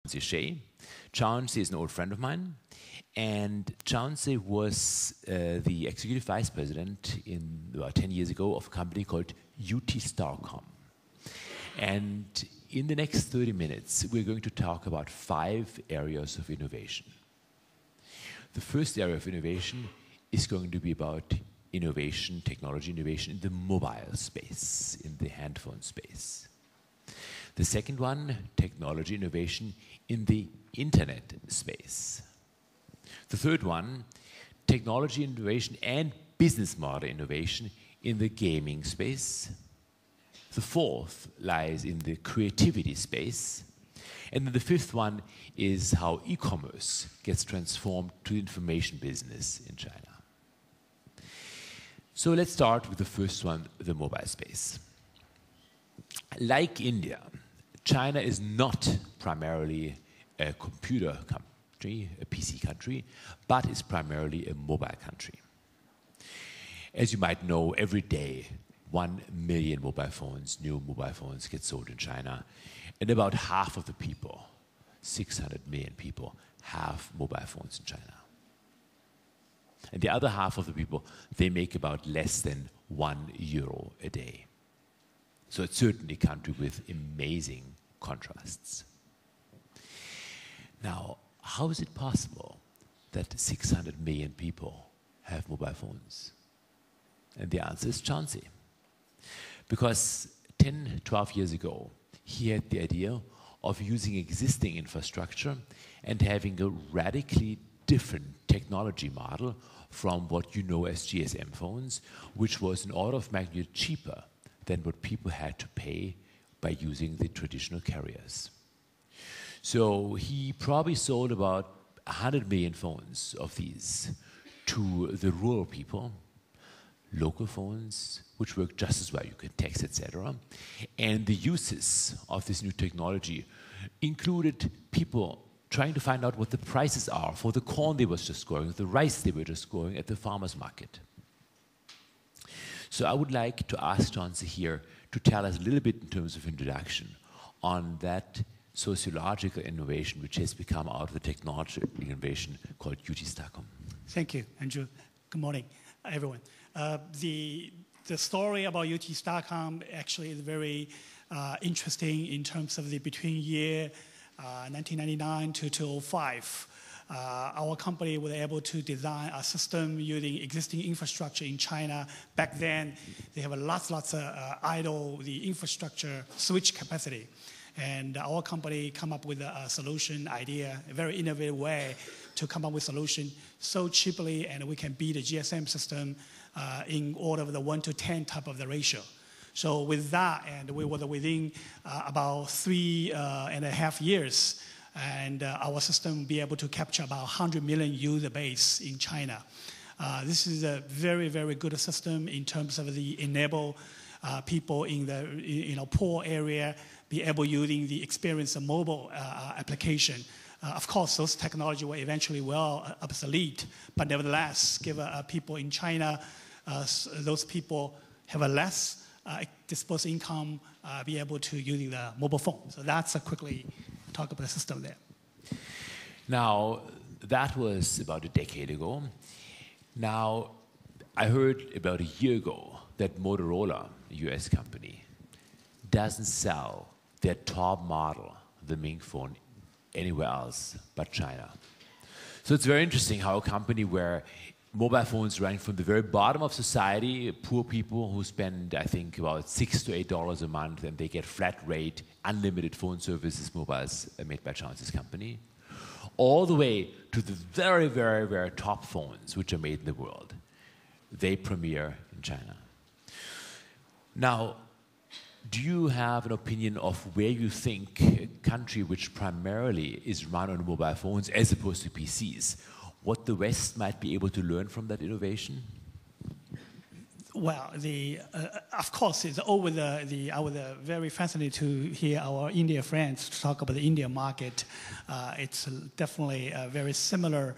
Shey. Chauncey is an old friend of mine, and Chauncey was the executive vice president about 10 years ago of a company called UT Starcom. And in the next 30 minutes, we're going to talk about 5 areas of innovation. The first area of innovation is going to be about innovation, technology innovation in the mobile space, in the handphone space. The second one, technology innovation in the internet space. The third one, technology innovation and business model innovation in the gaming space. The fourth lies in the creativity space. And then the fifth one is how e-commerce gets transformed to the information business in China. So let's start with the first one, the mobile space. Like India, China is not primarily a computer country, a PC country, but is primarily a mobile country. As you might know, every day 1 million mobile phones, new mobile phones get sold in China, and about half of the people, 600 million people, have mobile phones in China. And the other half of the people, they make about less than €1 a day. So it's certainly a country with amazing contrasts. Now, how is it possible that 600 million people have mobile phones? And the answer is Chauncey. Because 10, 12 years ago, he had the idea of using existing infrastructure and having a radically different technology model from what you know as GSM phones, which was an order of magnitude cheaper than what people had to pay by using the traditional carriers. So he probably sold about 100 million phones of these to the rural people, local phones, which work just as well. You can text, etc. And the uses of this new technology included people trying to find out what the prices are for the corn they were just growing, the rice they were just growing at the farmer's market. So I would like to ask Chauncey here to tell us a little bit in terms of introduction on that sociological innovation which has become out of the technology innovation called UT Starcom. Thank you, Andrew. Good morning, everyone. The story about UT Starcom actually is very interesting in terms of the between year 1999 to 2005. Our company was able to design a system using existing infrastructure in China. Back then, they have lots of idle the infrastructure switch capacity. And our company come up with a solution idea, a very innovative way to come up with solution so cheaply, and we can beat the GSM system in order of the 1 to 10 type of the ratio. So with that, and we were within about 3.5 years, and our system be able to capture about 100 million user base in China. This is a very, very good system in terms of the enable people in the poor area be able using the experience of mobile application. Of course, those technology were eventually obsolete, but nevertheless, give people in China, those people have a less disposable income, be able to using the mobile phone. So that's a quickly talk about the system there. Now, that was about a decade ago. Now, I heard about a year ago that Motorola, a US company, doesn't sell their top model, the Ming phone, anywhere else but China. So it's very interesting how a company where mobile phones rank from the very bottom of society, poor people who spend, I think, about $6 to $8 a month, and they get flat rate, unlimited phone services, mobiles made by Chauncey's company, all the way to the very, very, very top phones which are made in the world. They premiere in China. Now, do you have an opinion of where you think a country which primarily is run on mobile phones as opposed to PCs, what the West might be able to learn from that innovation? Well, of course, it's always I was very fascinated to hear our India friends talk about the India market. It's definitely very similar.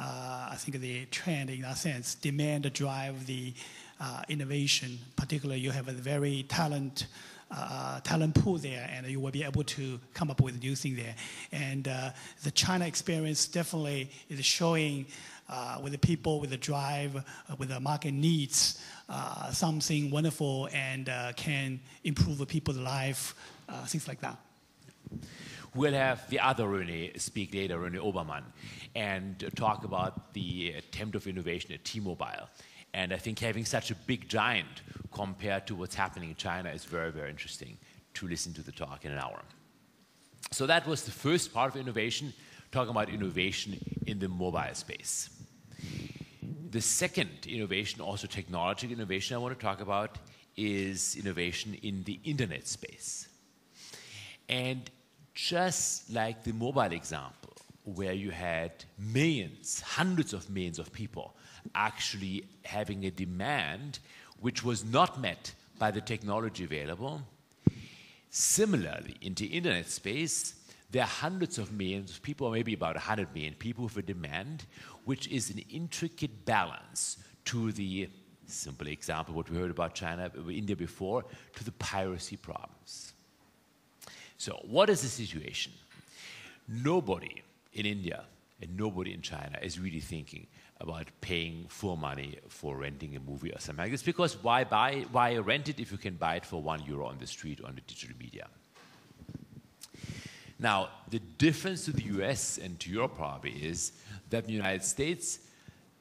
I think the trend in that sense, demand drive the innovation. Particularly, you have a very talented talent pool there, and you will be able to come up with new thing there. And the China experience definitely is showing with the people, with the drive, with the market needs, something wonderful and can improve the people's life, things like that. We'll have the other René speak later, René Obermann, and talk about the attempt of innovation at T-Mobile. And I think having such a big giant compared to what's happening in China is very, very interesting to listen to the talk in an hour. So that was the first part of innovation, talking about innovation in the mobile space. The second innovation, also technology innovation I want to talk about, is innovation in the internet space. And just like the mobile example, where you had millions, hundreds of millions of people actually having a demand which was not met by the technology available, similarly, in the internet space, there are hundreds of millions of people, or maybe about 100 million people with a demand, which is an intricate balance to the simple example, what we heard about China, India before, to the piracy problems. So what is the situation? Nobody in India and nobody in China is really thinking about paying full money for renting a movie or something like this, because why rent it if you can buy it for €1 on the street on the digital media? Now, the difference to the US and to Europe probably is that in the United States,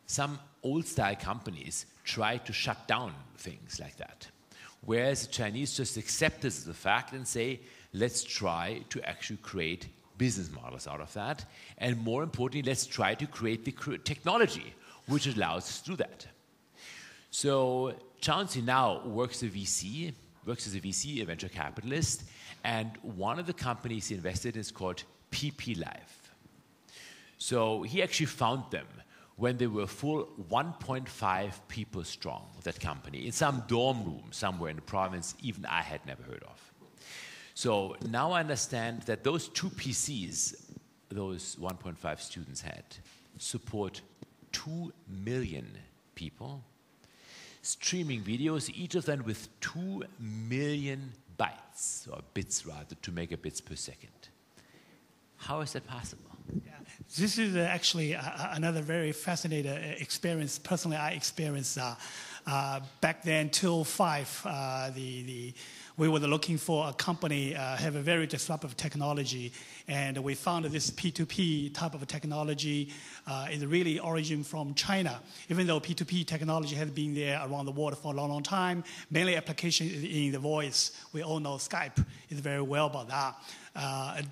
some old-style companies try to shut down things like that, whereas the Chinese just accept this as a fact and say, let's try to actually create business models out of that, and more importantly, let's try to create the technology which allows us to do that. So Chauncey now works as a VC, a venture capitalist, and one of the companies he invested in is called PP Live. So he actually found them when they were full 1.5 people strong, that company, in some dorm room somewhere in the province even I had never heard of. So now I understand that those 2 PCs, those 1.5 students had, support 2 million people, streaming videos, each of them with 2 million bytes, or bits rather, to make a bits per second. How is that possible? Yeah, this is actually another very fascinating experience. Personally, I experienced back then, 2005, we were looking for a company have a very disruptive technology, and we found this P2P type of technology is really origin from China. Even though P2P technology has been there around the world for a long, long time, mainly application in the voice. We all know Skype is very well about that.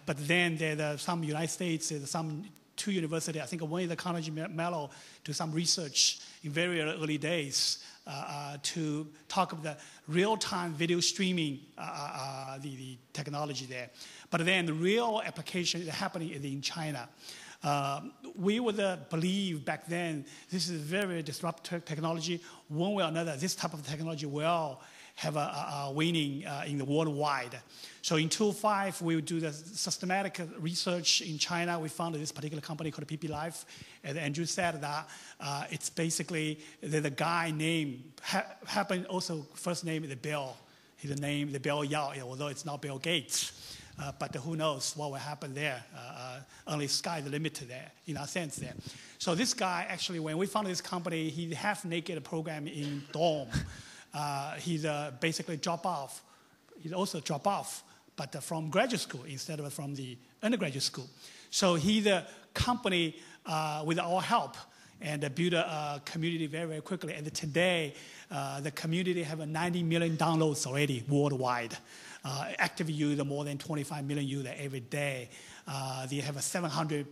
But then there are some United States, there's some 2 universities, I think one is the Carnegie Mellon, do some research in very early days to talk about the real-time video streaming, the technology there. But then the real application is happening in China. We would believe back then this is very disruptive technology. One way or another, this type of technology will have a winning in the worldwide. So in 2005, we would do the systematic research in China. We found this particular company called PP Live. And Andrew said that it's basically the guy name happened also first name is Bill. His name is Bill Yao, although it's not Bill Gates. But who knows what will happen there? Only sky the limit there, in a sense there. So this guy actually, when we found this company, he half-naked program in dorm. He's basically drop off. He's also drop off, but from graduate school instead of from the undergraduate school. So he's a company with our help and build a community very, very quickly. And today, the community have 90 million downloads already worldwide. Active user, more than 25 million users every day. They have 700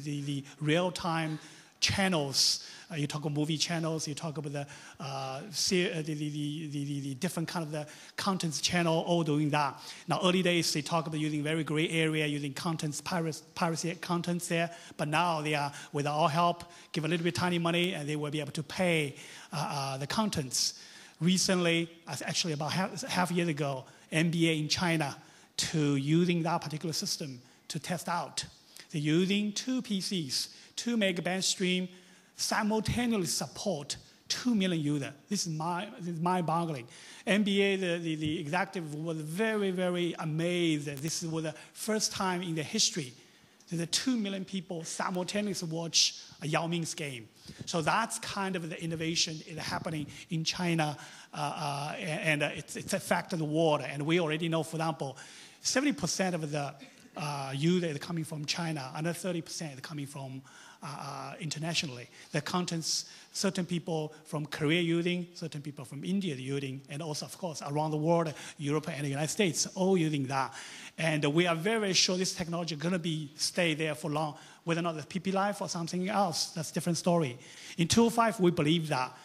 the real-time channels. You talk about movie channels, you talk about the different kind of the contents channel, all doing that. Now, early days, they talk about using very gray area, using contents, piracy contents there. But now they are, with our help, give a little bit tiny money, and they will be able to pay the contents. Recently, actually about half a year ago, MBA in China to using that particular system to test out. They're using 2 PCs, 2 megaband stream, simultaneously support 2 million users. This is mind-boggling. NBA, the executive was very, very amazed that this was the first time in the history that 2 million people simultaneously watch a Yao Ming's game. So that's kind of the innovation is happening in China, and it's affecting the world. And we already know, for example, 70% of the users is coming from China, another 30% is coming from internationally. The contents, certain people from Korea using, certain people from India using, and also, of course, around the world, Europe and the United States, all using that. And we are very, very sure this technology is going to stay there for long, whether or not the PP Life or something else, that's a different story. In 205, we believe that